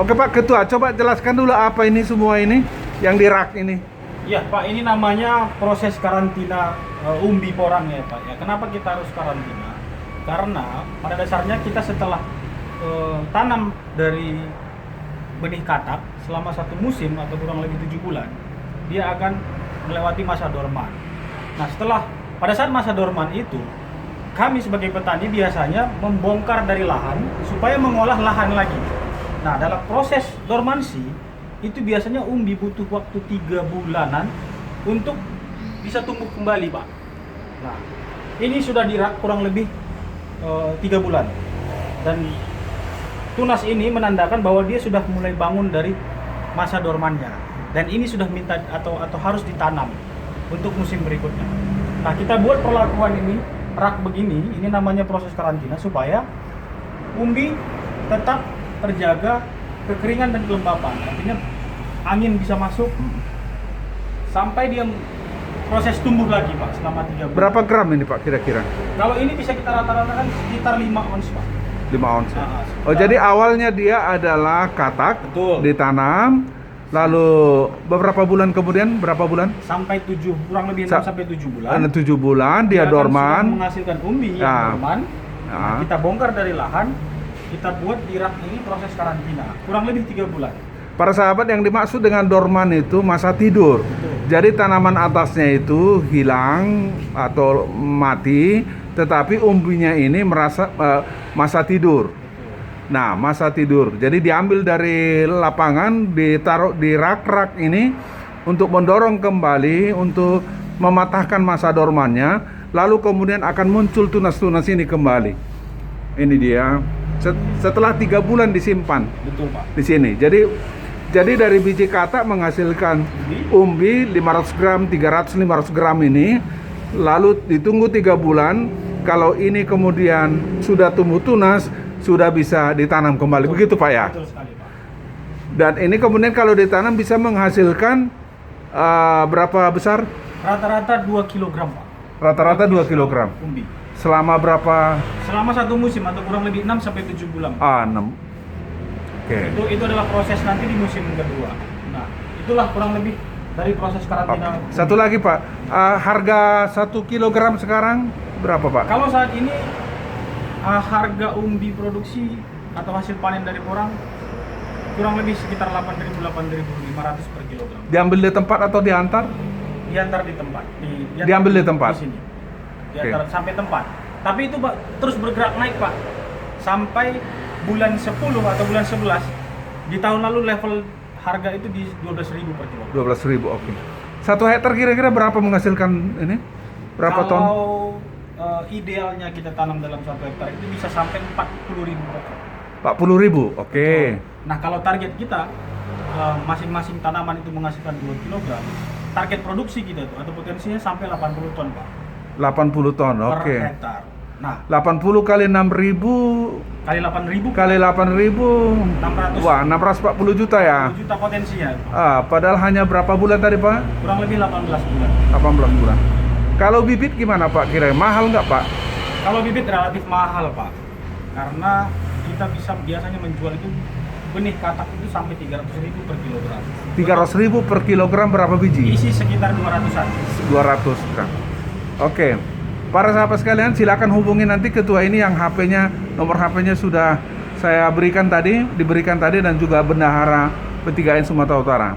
Oke Pak Ketua, coba jelaskan dulu apa ini semua ini yang di rak ini. Ya Pak, ini namanya proses karantina umbi porang ya Pak. Ya, kenapa kita harus karantina? Karena pada dasarnya kita setelah tanam dari benih katak selama satu musim atau kurang lebih 7 bulan, dia akan melewati masa dorman. Nah, pada saat masa dorman itu, kami sebagai petani biasanya membongkar dari lahan supaya mengolah lahan lagi. Nah, dalam proses dormansi itu biasanya umbi butuh waktu 3 bulanan untuk bisa tumbuh kembali, Pak. Nah, ini sudah dirak kurang lebih 3 bulan. Dan tunas ini menandakan bahwa dia sudah mulai bangun dari masa dormannya. Dan ini sudah minta atau harus ditanam untuk musim berikutnya. Nah, kita buat perlakuan ini rak begini, ini namanya proses karantina supaya umbi tetap terjaga kekeringan dan kelembapan. Artinya angin bisa masuk sampai dia proses tumbuh lagi Pak selama 3 bulan. Berapa gram ini Pak kira-kira? Kalau ini bisa kita rata-ratakan sekitar 5 ons Pak. 5 ons. Nah, Oh, jadi awalnya dia adalah katak, betul, ditanam, lalu beberapa bulan kemudian, berapa bulan? sampai 7, kurang lebih 6 sampai 7 bulan. 7 bulan dia akan dorman. sudah menghasilkan umbi yang dorman. Nah, kita bongkar dari lahan, kita buat di rak ini proses karantina kurang lebih 3 bulan. Para sahabat, yang dimaksud dengan dorman itu masa tidur. Betul. Jadi tanaman atasnya itu hilang atau mati, tetapi umbinya ini merasa masa tidur. Nah, masa tidur. Jadi diambil dari lapangan, ditaruh di rak-rak ini untuk mendorong kembali, untuk mematahkan masa dormannya, lalu kemudian akan muncul tunas-tunas ini kembali. Ini dia. Setelah 3 bulan disimpan. Betul Pak. Di sini. Jadi dari biji katak menghasilkan umbi 500 gram, 300, 500 gram ini, lalu ditunggu 3 bulan. Kalau ini kemudian sudah tumbuh tunas, sudah bisa ditanam kembali. Betul. Begitu Pak ya? Betul sekali Pak. Dan ini kemudian kalau ditanam bisa menghasilkan berapa besar? Rata-rata 2 kg Pak. Rata-rata 2 kg. Umbi. Selama berapa? Selama 1 musim atau kurang lebih 6 sampai 7 bulan. 6. Oke. Itu adalah proses nanti di musim kedua. Nah, itulah kurang lebih dari proses karantina. Satu lagi Pak, harga 1 kg sekarang berapa Pak? Kalau saat ini harga umbi produksi atau hasil panen dari porang kurang lebih sekitar 8.000-8.500 per kilogram. Diambil di tempat atau diantar? Diantar di tempat. Diambil di tempat? Di sini. Diantar sampai tempat. Tapi itu Pak terus bergerak naik Pak. Sampai bulan 10 atau bulan 11 di tahun lalu level harga itu di 12.000 per kilo. 12.000, oke. 1 hektar kira-kira berapa menghasilkan ini? Berapa ton? Kalau idealnya kita tanam dalam 1 hektar itu bisa sampai 40.000 per ton. 40.000, oke. Nah, kalau target kita masing-masing tanaman itu menghasilkan 2 kg, target produksi kita itu atau potensinya sampai 80 ton, Pak. 80 ton, oke. Per hektar. Nah, 80 kali 6.000 kali 8.000 kali 8.000, 600. wah 640 juta ya. 10 juta potensinya. Padahal hanya berapa bulan tadi Pak? Kurang lebih 18 bulan. 18 bulan. Kalau bibit gimana Pak? Kira mahal nggak Pak? Kalau bibit relatif mahal Pak, karena kita bisa biasanya menjual itu benih katak itu sampai 300.000 per kilogram. 300.000 per kilogram berapa biji? Isi sekitar 200-an. 200 gram. Oke. Para sahabat sekalian, silakan hubungi nanti ketua ini yang HP-nya, nomor HP-nya sudah saya diberikan tadi dan juga bendahara P3N Sumatera Utara.